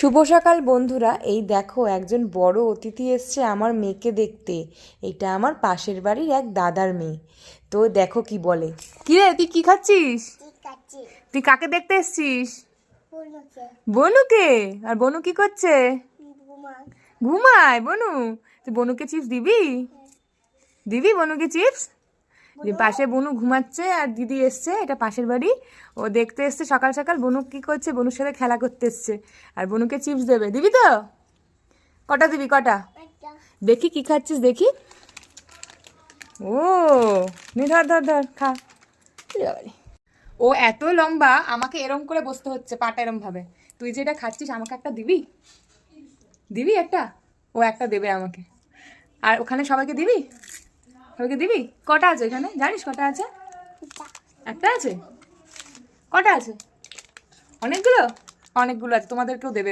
শুভ সকাল বন্ধুরা। এই দেখো একজন বড় অতিথি এসছে আমার মেয়েকে দেখতে। এটা আমার পাশের বাড়ির এক দাদার মেয়ে। তো দেখো কি বলে। কি রে, তুই কি খাচ্ছিস? তুই কাকে দেখতে এসছিস? বনুকে। আর বনু কি করছে? ঘুমায় বনু। তুই বনুকে চিপস দিবি? দিবি বনুকে চিপস? যে পাশে বনু ঘুমাচ্ছে আর দিদি এসছে, এটা পাশের বাড়ি। ও দেখতে এসছে সকাল সকাল বনু কি করছে, বনুর সাথে খেলা করতে এসছে। আর বনুকে চিপস দেবে। দিবি তো? কটা দিবি, কটা? দেখি কি খাচ্ছিস দেখি। ও নে, ধর ধর ধর খা। ও এত লম্বা, আমাকে এরম করে বসতে হচ্ছে, পাটা এরম ভাবে। তুই যেটা খাচ্ছিস আমাকে একটা দিবি? দিবি একটা? ও একটা দেবে আমাকে। আর ওখানে সবাইকে দিবি? সবাইকে দিবি? কটা আছে এখানে, জানিস কটা আছে? একটা আছে? কটা আছে? অনেকগুলো? অনেকগুলো আছে, তোমাদেরকেও দেবে।